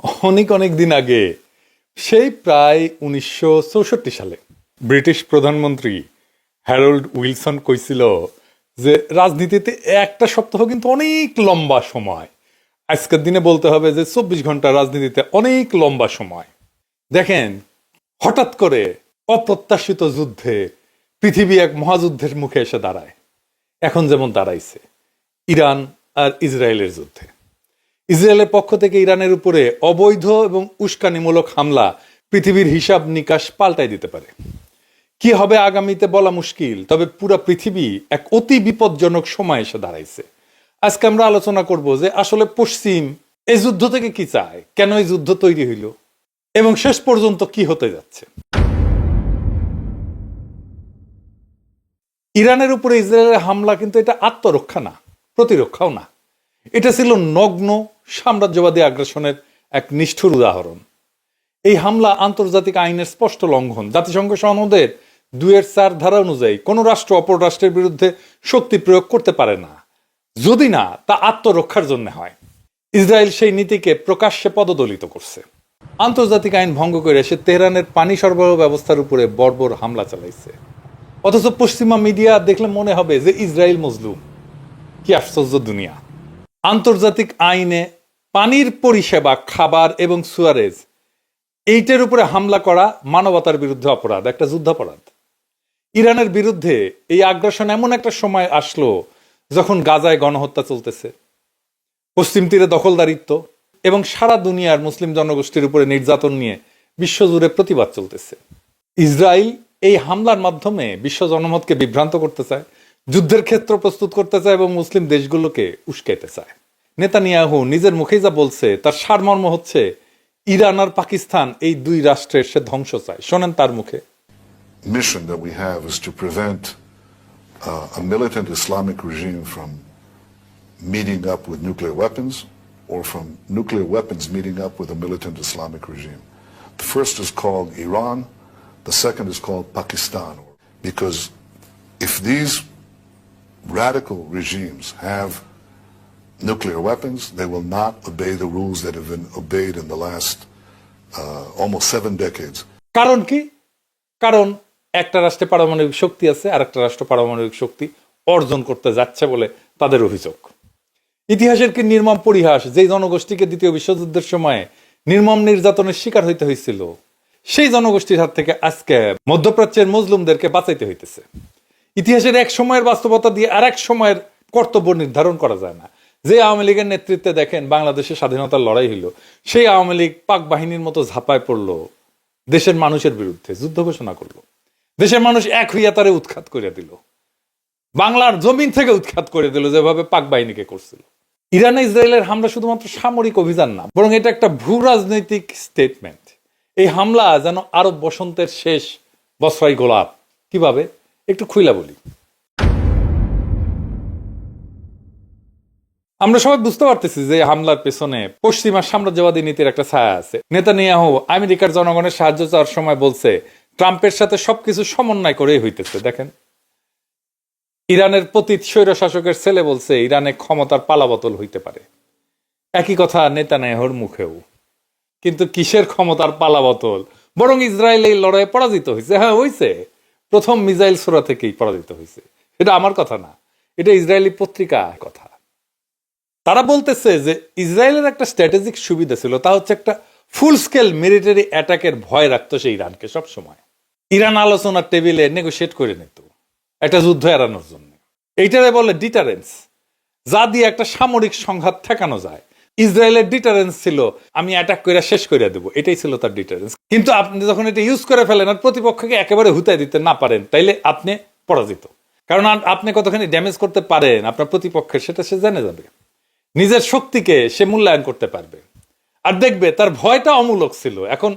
অনেক অনেক দিন আগে, সেই প্রায় 1964 সালে ব্রিটিশ প্রধানমন্ত্রী হ্যারল্ড উইলসন কইছিল যে রাজনীতিতে একটা সপ্তাহ কিন্তু অনেক লম্বা সময়। আজকের দিনে বলতে হবে যে 24 ঘন্টা রাজনীতিতে অনেক লম্বা সময়। দেখেন, হঠাৎ করে অপ্রত্যাশিত যুদ্ধে পৃথিবী এক মহাযুদ্ধের মুখে এসে দাঁড়ায়। এখন যেমন দাঁড়াইছে ইরান আর ইসরায়েলের যুদ্ধে। ইসরায়েলের পক্ষ থেকে ইরানের উপরে অবৈধ এবং উস্কানিমূলক হামলা পৃথিবীর হিসাব নিকাশ পাল্টাই দিতে পারে। কি হবে আগামীতে বলা মুশকিল, তবে পুরো পৃথিবী এক অতি বিপজ্জনক সময় এসে দাঁড়াইছে। আজকে আমরা আলোচনা করব যে আসলে পশ্চিম এই যুদ্ধ থেকে কি চায়, কেন এই যুদ্ধ তৈরি হইল এবং শেষ পর্যন্ত কি হতে যাচ্ছে। ইরানের উপরে ইসরায়েলের হামলা কিন্তু এটা আত্মরক্ষা না, প্রতিরক্ষাও না। এটা ছিল নগ্ন সাম্রাজ্যবাদী আগ্রাসনের এক নিষ্ঠুর উদাহরণ। এই হামলা আন্তর্জাতিক আইনের স্পষ্ট লঙ্ঘন। জাতিসংঘ সনদের 2-4 ধারা অনুযায়ী কোন রাষ্ট্র অপর রাষ্ট্রের বিরুদ্ধে শক্তি প্রয়োগ করতে পারে না, যদি না তা আত্মরক্ষার জন্য হয়। ইসরায়েল সেই নীতিকে প্রকাশ্যে পদদলিত করছে। আন্তর্জাতিক আইন ভঙ্গ করে সে তেহরানের পানি সরবরাহ ব্যবস্থার উপরে বর্বর হামলা চালাইছে। অথচ পশ্চিমা মিডিয়া দেখলে মনে হবে যে ইসরায়েল মজলুম। কি আশ্চর্য দুনিয়া! আন্তর্জাতিক আইনে পানির পরিষেবা, খাবার এবং সুয়ারেজ, এইটার উপরে হামলা করা মানবতার বিরুদ্ধে অপরাধ, একটা যুদ্ধাপরাধ। ইরানের বিরুদ্ধে এই আগ্রাসন এমন একটা সময় আসলো যখন গাজায় গণহত্যা চলতেছে, পশ্চিম তীরে দখলদারিত্ব এবং সারা দুনিয়ার মুসলিম জনগোষ্ঠীর উপরে নির্যাতন নিয়ে বিশ্বজুড়ে প্রতিবাদ চলতেছে। ইসরায়েল এই হামলার মাধ্যমে বিশ্ব জনমতকে বিভ্রান্ত করতে চায়, যুদ্ধের ক্ষেত্র প্রস্তুত করতে চায় এবং মুসলিম দেশগুলোকে উস্কাইতে চায়। নেতানিয়াহু নিজের মুখেই যা বলছে তার সারমর্ম হচ্ছে ইরান আর পাকিস্তান এই দুই রাষ্ট্রের সে ধ্বংস চায়। শোনেন তার মুখে। Mission that we have is to prevent a militant Islamic regime from meeting up with nuclear weapons or from nuclear weapons meeting up with a militant Islamic regime. The first is called Iran, the second is called Pakistan, because if these radical regimes have nuclear weapons, they will not obey the rules that have been obeyed in the last almost 7 decades. কারণ কি? কারণ একটা রাষ্ট্রে পারমাণবিক শক্তি আছে আর একটা রাষ্ট্র পারমাণবিক শক্তি অর্জন করতে যাচ্ছে বলে তাদের অভিযোগ। ইতিহাসের কি নির্মম পরিহাস, যেই জনগোষ্ঠীকে দ্বিতীয় বিশ্বযুদ্ধের সময় নির্মম নির্যাতনের শিকার হইতে হয়েছিল, সেই জনগোষ্ঠীর হাত থেকে আজকে মধ্যপ্রাচ্যের মজলুমদেরকে বাঁচাইতে হইতেছে। ইতিহাসের এক সময়ের বাস্তবতা দিয়ে আর এক সময়ের কর্তব্য নির্ধারণ করা যায় না। যে আওয়ামী লীগের নেতৃত্বে দেখেন বাংলাদেশের স্বাধীনতার লড়াই হইল, সেই আওয়ামী লীগ পাক বাহিনীর মতো ঝাঁপায় পড়লো, দেশের মানুষের বিরুদ্ধে যুদ্ধ ঘোষণা করলো। দেশের মানুষ এক হইয়া তারে উৎখাত করে দিল, বাংলার জমিন থেকে উৎখাত করে দিল, যেভাবে পাক বাহিনীকে করছিল। ইরানে ইসরায়েলের হামলা শুধুমাত্র সামরিক অভিযান না, বরং এটা একটা ভূ রাজনৈতিক স্টেটমেন্ট। এই হামলা যেন আরব বসন্তের শেষ বছরাই গোলাপ। কিভাবে, একটু খুইলা বলি। আমরা সবাই বুঝতে পারতেছি যে হামলার পেছনে পশ্চিমা সাম্রাজ্যবাদী নীতির একটা ছায়া আছে। নেতানিয়াহু আমেরিকার জনগণের সাহায্য চাওয়ার সময় বলছে ট্রাম্পের সাথে সবকিছু সমন্বয় করেই হইতেছে। দেখেন, ইরানের পতিত স্বৈর শাসকের ছেলে বলছে ইরানে ক্ষমতার পালাবদল হইতে পারে। একই কথা নেতানিয়াহুর মুখেও। কিন্তু কিসের ক্ষমতার পালাবদল? বরং ইসরায়েল এই লড়াইয়ে পরাজিত হয়েছে। হ্যাঁ, হয়েছে, প্রথম মিসাইল ছোড়া থেকেই পরাজিত হয়েছে। এটা আমার কথা না, এটা ইসরায়েলি পত্রিকা কথা। তারা বলতেছে যে ইসরায়েলের একটা স্ট্র্যাটেজিক সুবিধা ছিল, তা হচ্ছে একটা ফুল স্কেল মিলিটারি অ্যাটাকের ভয় রাখতো সে ইরানকে সব সময়। ইরান আলোচনার টেবিলে নেগোশিয়েট করে নিত একটা যুদ্ধ এড়ানোর জন্য। এইটারে বলে ডিটারেন্স, যা দিয়ে একটা সামরিক সংঘাত ঠেকানো যায়। ইসরায়েলের ডিটারেন্স ছিল আমি অ্যাটাক করে শেষ করে দেবো, এটাই ছিল তার ডিটারেন্স। কিন্তু আপনি যখন এটা ইউজ করে ফেলেন আর প্রতিপক্ষকে একেবারে হুতায় দিতে না পারেন, তাইলে আপনি পরাজিত। কারণ আপনি কতখানি ড্যামেজ করতে পারেন আপনার প্রতিপক্ষের, সেটা সে জেনে যাবে। নিজের শক্তিকে সে মূল্যায়ন করতে পারবে আর দেখবে তার ভয়টা অমূলক ছিল। এখন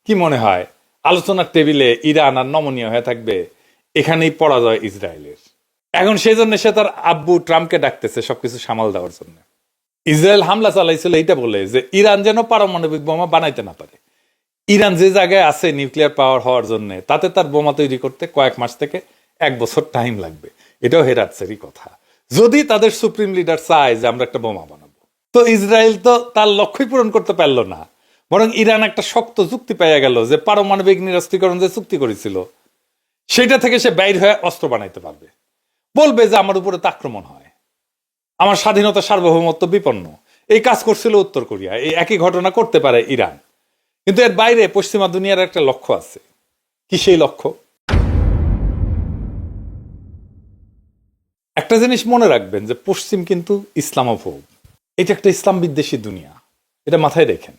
কি মনে হয় আলোচনার টেবিলে ইরান আর নমনীয় হয়ে থাকবে? এখানেই পরাজয় ইসরায়েলের। এখন সেই জন্য সে তার আব্বু ট্রাম্পকে ডাকতেছে সবকিছু সামাল দেওয়ার জন্য। ইসরায়েল হামলা চালাইছিল এইটা বলে যে ইরান যেন পারমাণবিক বোমা বানাইতে না পারে। ইরান যে জায়গায় আছে নিউক্লিয়ার পাওয়ার হওয়ার জন্য, তাতে তার বোমা তৈরি করতে কয়েক মাস থেকে 1 বছর টাইম লাগবে। এটাও হেরাতসেরই কথা, যদি তাদের সুপ্রিম লিডার চায় যে আমরা একটা বোমা বানাবো। তো ইসরায়েল তো তার লক্ষ্যই পূরণ করতে পারলো না, বরং ইরান একটা শক্ত যুক্তি পাইয়া গেল যে পারমাণবিক নিরস্ত্রীকরণ যে চুক্তি করেছিল সেটা থেকে সে বাইর হয়ে অস্ত্র বানাইতে পারবে, বলবে যে আমার উপরে তো আক্রমণ হয়, আমার স্বাধীনতা সার্বভৌমত্ব বিপন্ন। এই কাজ করছিল উত্তর কোরিয়া, এই একই ঘটনা করতে পারে ইরান। কিন্তু এর বাইরে পশ্চিমা দুনিয়ার একটা লক্ষ্য আছে। কি সেই লক্ষ্য? একটা জিনিস মনে রাখবেন যে পশ্চিম কিন্তু ইসলামোফোব, এটা একটা ইসলাম বিদ্বেষী দুনিয়া, এটা মাথায় রেখেন।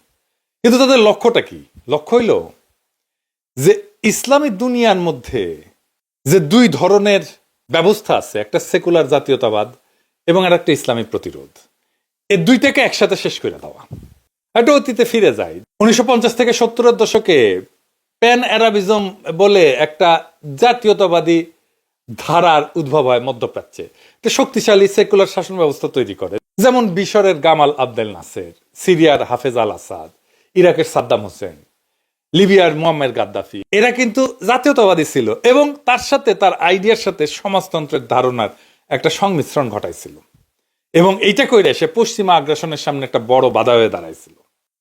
কিন্তু তাদের লক্ষ্যটা কি? লক্ষ্য হইল যে ইসলামী দুনিয়ার মধ্যে যে দুই ধরনের ব্যবস্থা আছে, একটা সেকুলার জাতীয়তাবাদ এবং আর একটা ইসলামী প্রতিরোধ, এই দুইটাকে একসাথে শেষ করে দেওয়া। একটা অতীতে ফিরে যায়, 1950 থেকে 70-এর দশকে প্যান অ্যারাবিজম বলে একটা জাতীয়তাবাদী ধারার উদ্ভব হয় মধ্যপ্রাচ্যে। একটা শক্তিশালী সেকুলার শাসন ব্যবস্থা তৈরি করে, যেমন মিশরের গামাল আবদেল নাসের, সিরিয়ার হাফেজ আল আসাদ, ইরাকের সাদ্দাম হোসেন, লিবিয়ার মুয়াম্মার গাদ্দাফি। এরা কিন্তু জাতীয়তাবাদী ছিল এবং তার সাথে তার আইডিয়ার সাথে সমাজতন্ত্রের ধারণার একটা সংমিশ্রণ ঘটাইছিল। এবং এইটা কইরে সে পশ্চিমা আগ্রাসনের সামনে একটা বড় বাধা হয়ে দাঁড়াইছিল।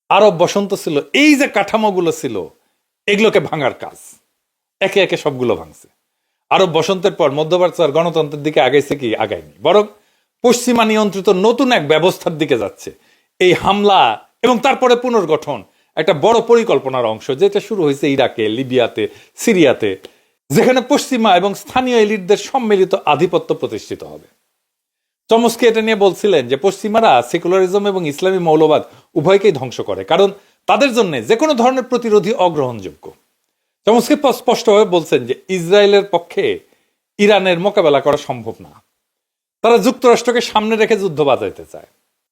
আরব বসন্ত ছিল, এই যে কাঠামোগুলো ছিল এগুলোকে ভাঙার কাজ, একে একে সবগুলো ভাঙছে। আরব বসন্তের পর মধ্যপ্রাচ্য আর গণতন্ত্রের দিকে আগাইছে কি? আগায়নি, বরং পশ্চিমা নিয়ন্ত্রিত নতুন এক ব্যবস্থার দিকে যাচ্ছে। এই হামলা এবং তারপরে পুনর্গঠন একটা বড় পরিকল্পনার অংশ, যেটা শুরু হয়েছে ইরাকে, লিবিয়াতে, সিরিয়াতে, যেখানে পশ্চিমা এবং স্থানীয় এলিটদের সম্মিলিত আধিপত্য প্রতিষ্ঠিত হবে। চমস্কি এটা নিয়ে বলছিলেন যে পশ্চিমারা সেকুলারিজম এবং ইসলামী মৌলবাদ উভয়কেই ধ্বংস করে, কারণ তাদের জন্য যে কোনো ধরনের প্রতিরোধী অগ্রহণযোগ্য। চমস্কি স্পষ্টভাবে বলছেন যে ইসরায়েলের পক্ষে ইরানের মোকাবেলা করা সম্ভব না, তারা যুক্তরাষ্ট্রকে সামনে রেখে যুদ্ধ বাজাইতে চায়।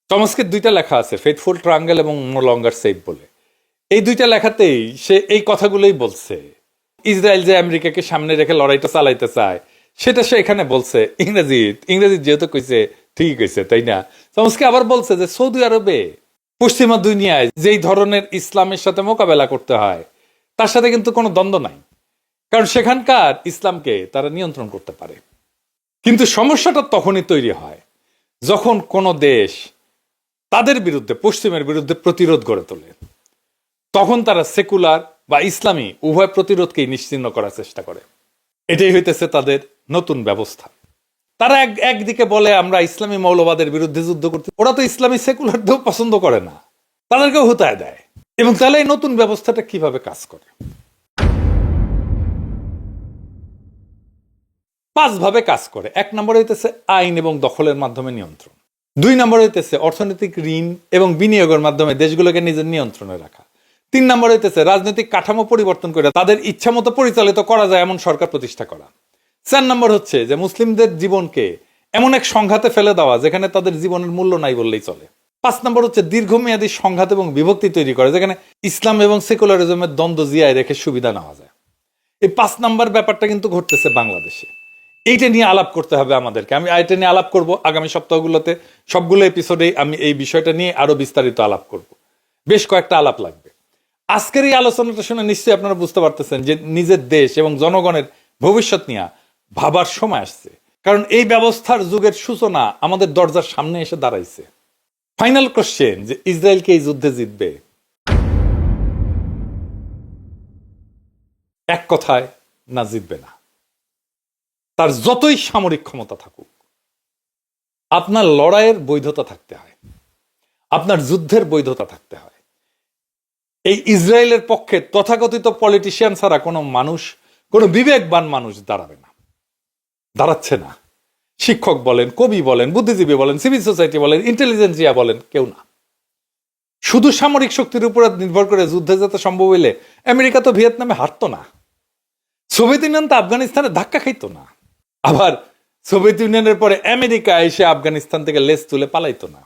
চমস্কির দুইটা লেখা আছে, ফেথফুল ট্রায়াঙ্গেল এবং নো লঙ্গার সেফ বলে। এই দুইটা লেখাতেই সে এই কথাগুলোই বলছে। ইসরায়েল যে আমেরিকাকে সামনে রেখে লড়াইটা চালাইতে চায় সেটা সে এখানে বলছে ইংরেজি যেহেতু কইছে ঠিকই কইছে, তাই না? চমস্কি আবার বলছে যে সৌদি আরবে পশ্চিমা দুনিয়ায় যেই ধরনের ইসলামের সাথে মোকাবেলা করতে হয় তার সাথে কিন্তু কোনো দ্বন্দ্ব নাই, কারণ সেখানকার ইসলামকে তারা নিয়ন্ত্রণ করতে পারে। কিন্তু সমস্যাটা তখনই তৈরি হয় যখন কোনো দেশ তাদের বিরুদ্ধে, পশ্চিমের বিরুদ্ধে প্রতিরোধ গড়ে তোলে। তখন তারা সেকুলার বা ইসলামী উভয় প্রতিরোধকেই নিশ্চিহ্ন করার চেষ্টা করে। এটাই হইতেছে তাদের নতুন ব্যবস্থা। তারা একদিকে বলে আমরা ইসলামী মৌলবাদের বিরুদ্ধে যুদ্ধ করতে, ওরা তো ইসলামী সেকুলারদেরও পছন্দ করে না, তাদেরকেও হুতায় দেয়। এবং তাহলে এই নতুন ব্যবস্থাটা কিভাবে কাজ করে? 5 ভাবে কাজ করে। 1 নম্বর হইতেছে আইন এবং দখলের মাধ্যমে নিয়ন্ত্রণ। 2 নম্বর হইতেছে অর্থনৈতিক ঋণ এবং বিনিয়োগের মাধ্যমে দেশগুলোকে নিজের নিয়ন্ত্রণে রাখা। 3 নম্বর হইতেছে রাজনৈতিক কাঠামো পরিবর্তন করে তাদের ইচ্ছা মতো পরিচালিত করা যায় এমন সরকার প্রতিষ্ঠা করা। 4 নম্বর হচ্ছে যে মুসলিমদের জীবনকে এমন এক সংঘাতে ফেলে দেওয়া যেখানে তাদের জীবনের মূল্য নাই বললেই চলে। 5 নম্বর হচ্ছে দীর্ঘমেয়াদী সংঘাত এবং বিভক্তি তৈরি করে, যেখানে ইসলাম এবং সেকুলারিজমের দ্বন্দ্ব জিয়ায় রেখে সুবিধা নেওয়া যায়। এই 5 নম্বর ব্যাপারটা কিন্তু ঘটতেছে বাংলাদেশে। এইটা নিয়ে আলাপ করতে হবে আমাদেরকে। আমি এটা নিয়ে আলাপ করব আগামী সপ্তাহগুলোতে, সবগুলো এপিসোডে আমি এই বিষয়টা নিয়ে আরো বিস্তারিত আলাপ করব। বেশ কয়েকটা আলাপ লাগবে। আজকের এই আলোচনাটা শুনে নিশ্চয়ই আপনারা বুঝতে পারতেছেন যে নিজের দেশ এবং জনগণের ভবিষ্যৎ নিয়ে ভাবার সময় আসছে, কারণ এই ব্যবস্থার যুগের সূচনা আমাদের দরজার সামনে এসে দাঁড়াইছে। ফাইনাল কোশ্চেন, যে ইসরায়েলকে এই যুদ্ধে জিতবে? এক কথায়, না, জিতবে না। তার যতই সামরিক ক্ষমতা থাকুক, আপনার লড়াইয়ের বৈধতা থাকতে হয়, আপনার যুদ্ধের বৈধতা থাকতে হয়। এই ইসরায়েলের পক্ষে তথাকথিত পলিটিশিয়ান ছাড়া কোনো মানুষ, কোনো বিবেকবান মানুষ দাঁড়াবে না, দাঁড়াচ্ছে না। শিক্ষক বলেন, কবি বলেন, বুদ্ধিজীবী বলেন, সিভিল সোসাইটি বলেন, ইন্টেলিজেন্সিয়া বলেন, কেউ না। শুধু সামরিক শক্তির উপর নির্ভর করে যুদ্ধে যেতে সম্ভব হইলে আমেরিকা তো ভিয়েতনামে হারতো না, সোভিয়েত ইউনিয়ন তো আফগানিস্তানে ধাক্কা খাইতো না, আবার সোভিয়েত ইউনিয়নের পরে আমেরিকা এসে আফগানিস্তান থেকে লেজ তুলে পালাইতো না।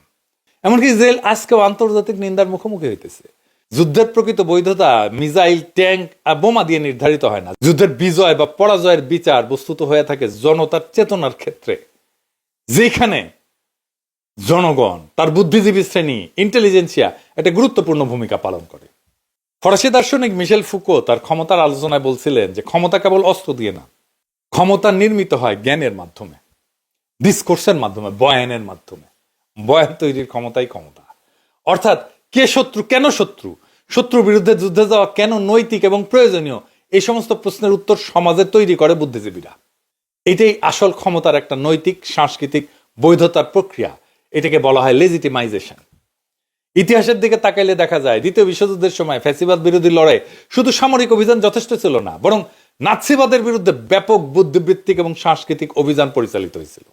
এমনকি ইসরায়েল আজকেও আন্তর্জাতিক নিন্দার মুখোমুখি হইতেছে। যুদ্ধের প্রকৃত বৈধতা মিসাইল, ট্যাঙ্ক আর বোমা দিয়ে নির্ধারিত হয় না। যুদ্ধের বিজয় বা পরাজয়ের বিচার বস্তুত হয়ে থাকে জনতার চেতনার ক্ষেত্রে, যেখানে জনগণ, তার বুদ্ধিজীবী শ্রেণী, ইন্টেলিজেন্সিয়া একটা গুরুত্বপূর্ণ ভূমিকা পালন করে। ফরাসি দার্শনিক মিশেল ফুকো তার ক্ষমতার আলোচনায় বলছিলেন যে ক্ষমতা কেবল অস্ত্র দিয়ে না, ক্ষমতা নির্মিত হয় জ্ঞানের মাধ্যমে, ডিসকোর্সের মাধ্যমে, বয়ানের মাধ্যমে। বয়ান তৈরির ক্ষমতাই ক্ষমতা। অর্থাৎ কে শত্রু, কেন শত্রু, শত্রুর বিরুদ্ধে যুদ্ধে যাওয়া কেন নৈতিক এবং প্রয়োজনীয়, এই সমস্ত প্রশ্নের উত্তর সমাজে তৈরি করে বুদ্ধিজীবীরা। এটাই আসল ক্ষমতার একটা নৈতিক সাংস্কৃতিক বৈধতার প্রক্রিয়া। এটাকে বলা হয় লেজিটিমাইজেশন। ইতিহাসের দিকে তাকাইলে দেখা যায় দ্বিতীয় বিশ্বযুদ্ধের সময় ফ্যাসিবাদ বিরোধী লড়াই শুধু সামরিক অভিযান যথেষ্ট ছিল না, বরং নাৎসিবাদের বিরুদ্ধে ব্যাপক বুদ্ধিবৃত্তিক এবং সাংস্কৃতিক অভিযান পরিচালিত হয়েছিল।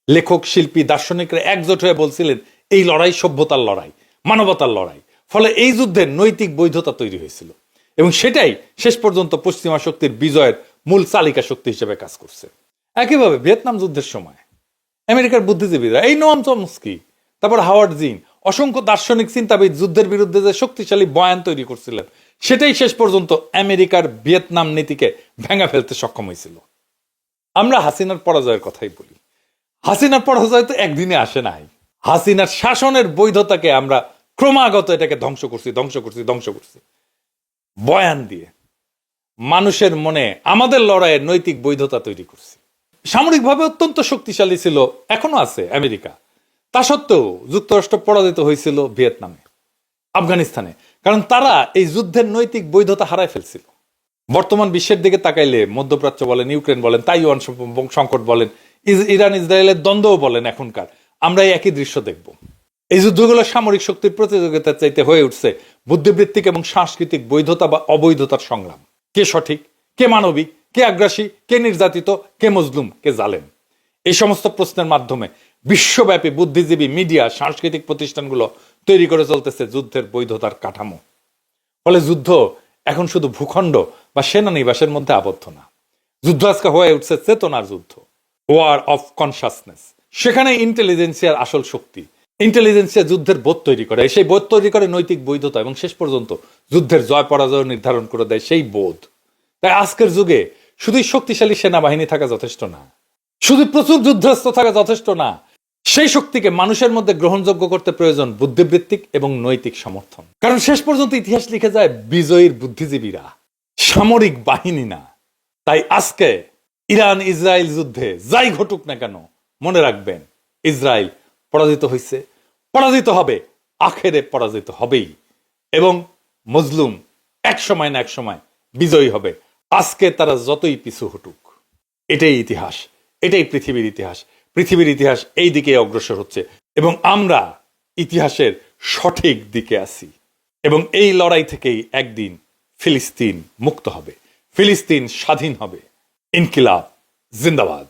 লেখক, শিল্পী, দার্শনিকরা একজোট হয়ে বলছিলেন এই লড়াই সভ্যতার লড়াই, মানবতার লড়াই। ফলে এই যুদ্ধের নৈতিক বৈধতা তৈরি হয়েছিল এবং সেটাই শেষ পর্যন্ত পশ্চিমা শক্তির বিজয়ের মূল চালিকা শক্তি হিসেবে কাজ করছে। একইভাবে ভিয়েতনাম যুদ্ধের সময় আমেরিকার বুদ্ধিজীবীরা, এই নোয়াম চমস্কি, তারপর হাওয়ার্ড জিন, অসংখ্য দার্শনিক চিন্তাবিদ যুদ্ধের বিরুদ্ধে যে শক্তিশালী বয়ান তৈরি করছিলেন, সেটাই শেষ পর্যন্ত আমেরিকার ভিয়েতনাম নীতিকে ভেঙে ফেলতে সক্ষম হয়েছিল। আমরা হাসিনার পরাজয়ের কথাই বলি। হাসিনার পরাজয় তো একদিনে আসে নাই। হাসিনার শাসনের বৈধতাকে আমরা ক্রমাগত এটাকে ধ্বংস করছি বয়ান দিয়ে। মানুষের মনে আমাদের লড়াইয়ের নৈতিক বৈধতা তৈরি করছি। সামরিকভাবে অত্যন্ত শক্তিশালী ছিল, এখনো আছে আমেরিকা। তা সত্ত্বেও যুক্তরাষ্ট্র পরাজিত হয়েছিল ভিয়েতনামে, আফগানিস্তানে, কারণ তারা এই যুদ্ধের নৈতিক বৈধতা হারায় ফেলছিল। বর্তমান বিশ্বের দিকে তাকাইলে মধ্যপ্রাচ্য বলেন, ইউক্রেন বলেন, তাইওয়ান সংকট বলেন, ইরান ইসরায়েলের দ্বন্দ্বও বলেন, এখনকার আমরা এই একই দৃশ্য দেখব। এই যুদ্ধগুলো সামরিক শক্তির প্রতিযোগিতার চাইতে হয়ে উঠছে বুদ্ধিবৃত্তিক এবং সাংস্কৃতিক বৈধতা বা অবৈধতার সংগ্রাম। কে সঠিক, কে মানবিক, কে আগ্রাসী, কে নির্যাতিত, কে মজলুম, কে জালেম, এই সমস্ত প্রশ্নের মাধ্যমে বিশ্বব্যাপী বুদ্ধিজীবী, মিডিয়া, সাংস্কৃতিক প্রতিষ্ঠানগুলো তৈরি করে চলতেছে যুদ্ধের বৈধতার কাঠামো। ফলে যুদ্ধ এখন শুধু ভূখণ্ড বা সেনানিবাসের মধ্যে আবদ্ধ না। যুদ্ধ আজকে হয়ে উঠছে চেতনার যুদ্ধ, ওয়ার অফ কনসাসনেস। সেখানে ইন্টেলিজেন্সিয়ার আসল শক্তি। ইন্টেলিজেন্সিয়া যুদ্ধের বোধ তৈরি করে, সেই বোধ তৈরি করে নৈতিক বৈধতা এবং শেষ পর্যন্ত যুদ্ধের জয় পরাজয় নির্ধারণ করে দেয় সেই বোধ। তাই আজকের যুগে শুধুই শক্তিশালী সেনাবাহিনী থাকা যথেষ্ট না, শুধু প্রচুর যুদ্ধাস্ত্র থাকা যথেষ্ট না। সেই শক্তিকে মানুষের মধ্যে গ্রহণযোগ্য করতে প্রয়োজন বুদ্ধিবৃত্তিক এবং নৈতিক সমর্থন। কারণ শেষ পর্যন্ত ইতিহাস লিখে যায় বিজয়ীর বুদ্ধিজীবীরা, সামরিক বাহিনী না। তাই আজকে ইরান ইসরায়েল যুদ্ধে যাই ঘটুক না কেন, মনে রাখবেন ইসরায়েল পরাজিত হয়েছে, পরাজিত হবে, আখেরে পরাজিত হবেই, এবং মজলুম এক সময় না এক সময় বিজয়ী হবে। আজকে তারা যতই পিছু হটুক। এটাই ইতিহাস, এটাই পৃথিবীর ইতিহাস। পৃথিবীর ইতিহাস এই দিকে অগ্রসর হচ্ছে এবং আমরা ইতিহাসের সঠিক দিকে আছি। এবং এই লড়াই থেকেই একদিন ফিলিস্তিন মুক্ত হবে, ফিলিস্তিন স্বাধীন হবে। ইনকিলাব জিন্দাবাদ।